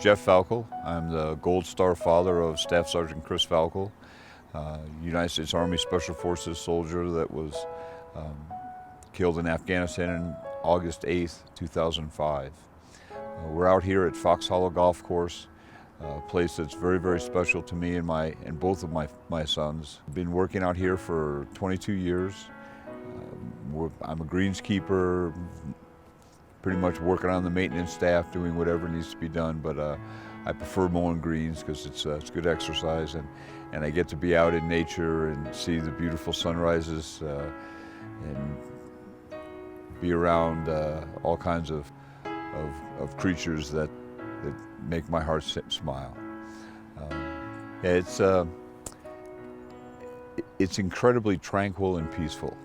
Jeff Falkel. I'm the Gold Star father of Staff Sergeant Chris Falkel, United States Army Special Forces soldier that was killed in Afghanistan on August 8th, 2005. We're out here at Fox Hollow Golf Course, a place that's very, very special to me and both of my sons. I've been working out here for 22 years. I'm a greenskeeper, pretty much working on the maintenance staff, doing whatever needs to be done, but I prefer mowing greens because it's good exercise, and I get to be out in nature and see the beautiful sunrises and be around all kinds of creatures that make my heart smile. It's incredibly tranquil and peaceful.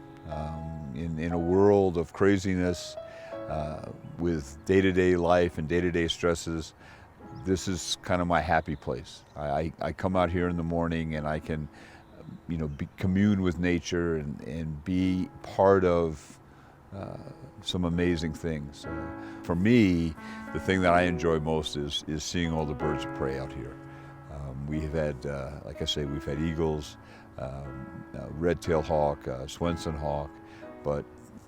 In a world of craziness, with day-to-day life and day-to-day stresses, this is kind of my happy place. I come out here in the morning and I can, commune with nature and be part of some amazing things. For me, the thing that I enjoy most is seeing all the birds of prey out here. We've had, like I say, we've had eagles, red-tailed hawk, Swenson hawk, but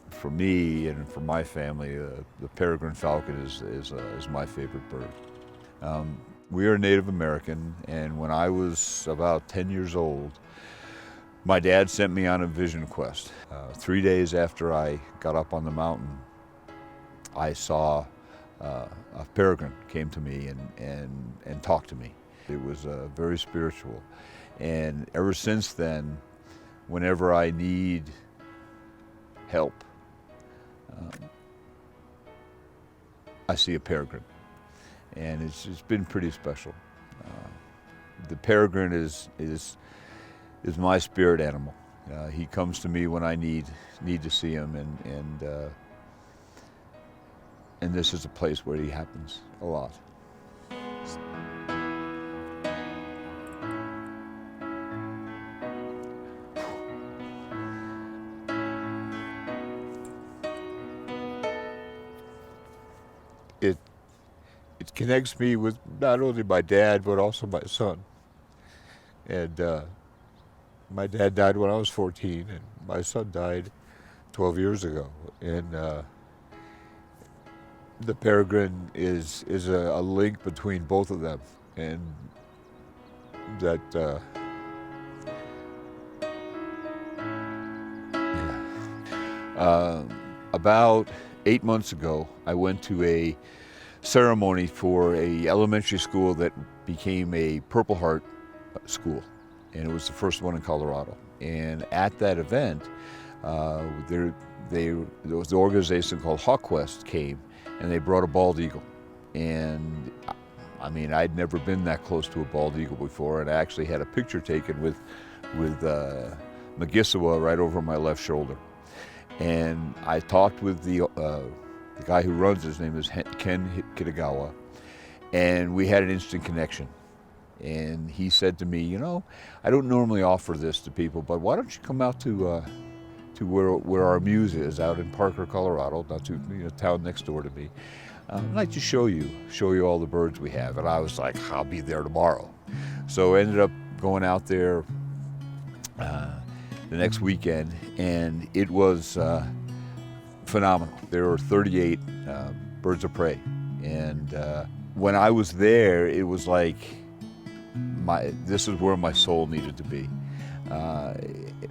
for me and for my family, the peregrine falcon is my favorite bird. We are Native American, and when I was about 10 years old, my dad sent me on a vision quest. 3 days after I got up on the mountain, I saw a peregrine came to me and talked to me. It was very spiritual, and ever since then, whenever I need help, I see a peregrine, and it's been pretty special. The peregrine is my spirit animal. He comes to me when I need to see him, and this is a place where he happens a lot. It connects me with not only my dad, but also my son. And my dad died when I was 14, and my son died 12 years ago. And the peregrine is a link between both of them, and that about 8 months ago, I went to a ceremony for a elementary school that became a Purple Heart school, and it was the first one in Colorado. And at that event, there was the organization called Hawk Quest came, and they brought a bald eagle. And I mean, I'd never been that close to a bald eagle before, and I actually had a picture taken with Magisawa right over my left shoulder. And I talked with the guy who runs, his name is Ken Kitagawa, and we had an instant connection. And he said to me, I don't normally offer this to people, but why don't you come out to where our muse is, out in Parker, Colorado, not too, town next door to me. I'd like to show you all the birds we have. And I was like, I'll be there tomorrow. So I ended up going out there the next weekend, and it was phenomenal. There were 38 birds of prey, and when I was there, it was like this is where my soul needed to be.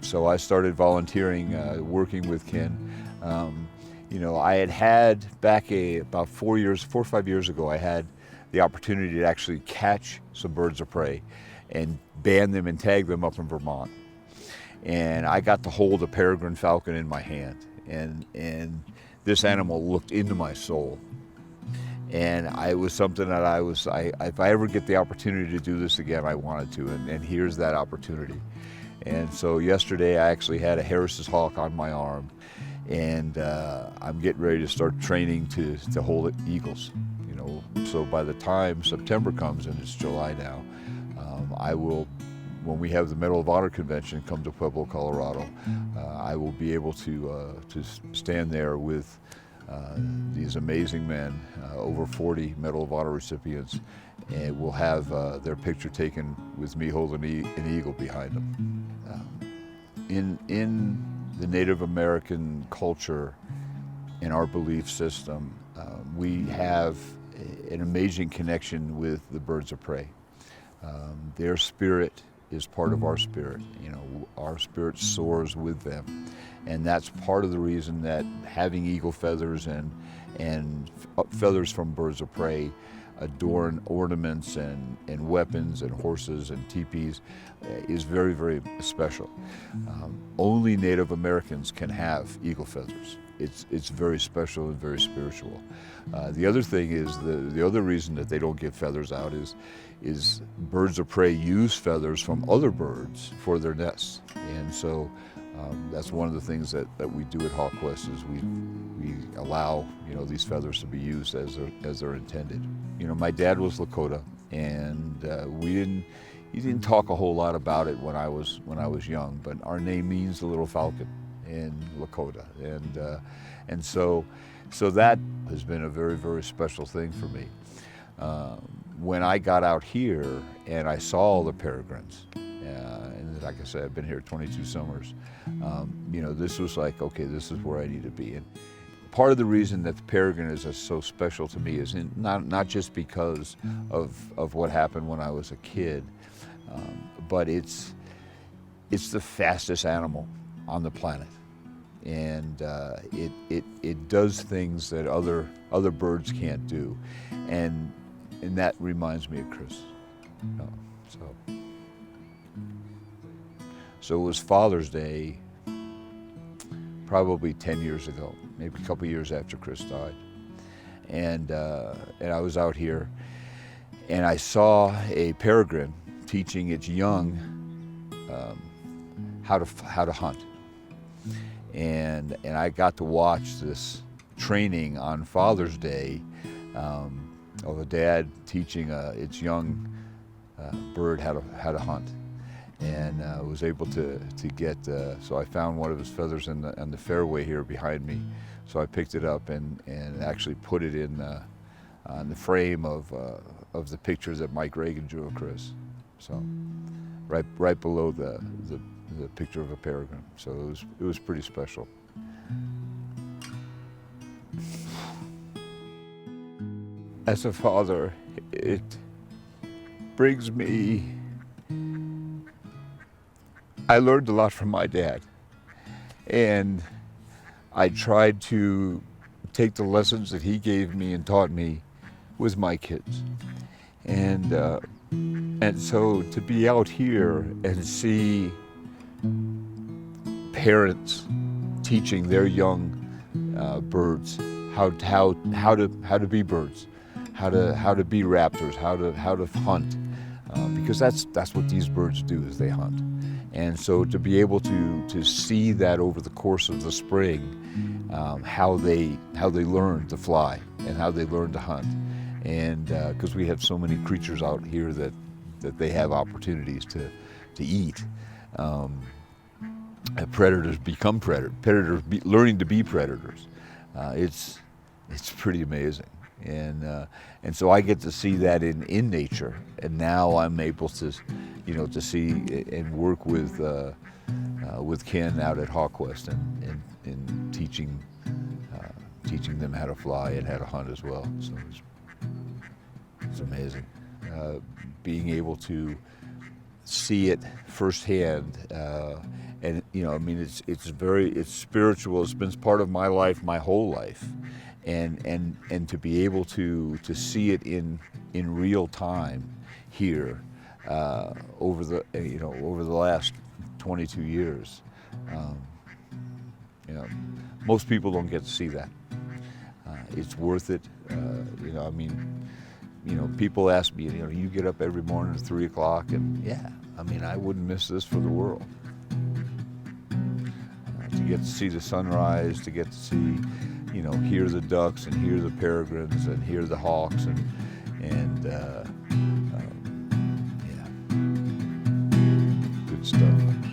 So I started volunteering, working with Ken. I had back about 4 or 5 years ago, I had the opportunity to actually catch some birds of prey and band them and tag them up in Vermont. And I got to hold a peregrine falcon in my hand, and this animal looked into my soul. And it was something that if I ever get the opportunity to do this again, I wanted to, and here's that opportunity. And so yesterday I actually had a Harris's hawk on my arm, and I'm getting ready to start training to hold eagles. So by the time September comes, and it's July now, I will, when we have the Medal of Honor convention come to Pueblo, Colorado, I will be able to stand there with These amazing men, over 40 Medal of Honor recipients, and will have their picture taken with me holding an eagle behind them. In the Native American culture, in our belief system, we have an amazing connection with the birds of prey. Their spirit is part of our spirit. You know, our spirit soars with them, and that's part of the reason that having eagle feathers and feathers from birds of prey adorn ornaments and weapons and horses and teepees is very, very special. Only Native Americans can have eagle feathers. It's very special and very spiritual. The other thing is, the other reason that they don't give feathers out is birds of prey use feathers from other birds for their nests. And so that's one of the things that we do at Hawk Quest is we allow, you know, these feathers to be used as they're intended. You know, my dad was Lakota, and he didn't talk a whole lot about it when I was young, but our name means the little falcon in Lakota, and so that has been a very, very special thing for me. When I got out here and I saw the peregrines, and like I said, I've been here 22 summers, you know, this was like, okay, this is where I need to be. And part of the reason that the peregrine is so special to me is not just because of what happened when I was a kid, but it's the fastest animal on the planet, and it does things that other birds can't do, and that reminds me of Chris. So it was Father's Day probably 10 years ago, maybe a couple years after Chris died, and I was out here and I saw a peregrine teaching its young how to hunt, and I got to watch this training on Father's Day of a dad teaching its young bird how to hunt, and was able to get. So I found one of his feathers on the fairway here behind me, so I picked it up and actually put it in on the frame of the picture that Mike Reagan drew of Chris. So right below the picture of a peregrine. So it was pretty special. As a father, it brings me. I learned a lot from my dad, and I tried to take the lessons that he gave me and taught me with my kids. And so to be out here and see parents teaching their young birds how to be birds, how to be raptors, how to hunt, because that's what these birds do, is they hunt. And so to be able to see that over the course of the spring, how they learn to fly and how they learn to hunt, and because we have so many creatures out here that they have opportunities to eat. Predators become predators learning to be predators. It's pretty amazing, and so I get to see that in nature, and now I'm able to, to see and work with Ken out at Hawk Quest and teaching them how to fly and how to hunt as well. So it's amazing, being able to see it firsthand. And it's spiritual. It's been part of my life, my whole life, and to be able to see it in real time here over the last 22 years. Most people don't get to see that. It's worth it. People ask me, you get up every morning at 3 o'clock, and I wouldn't miss this for the world. To get to see the sunrise, to get to see, hear the ducks and hear the peregrines and hear the hawks and good stuff.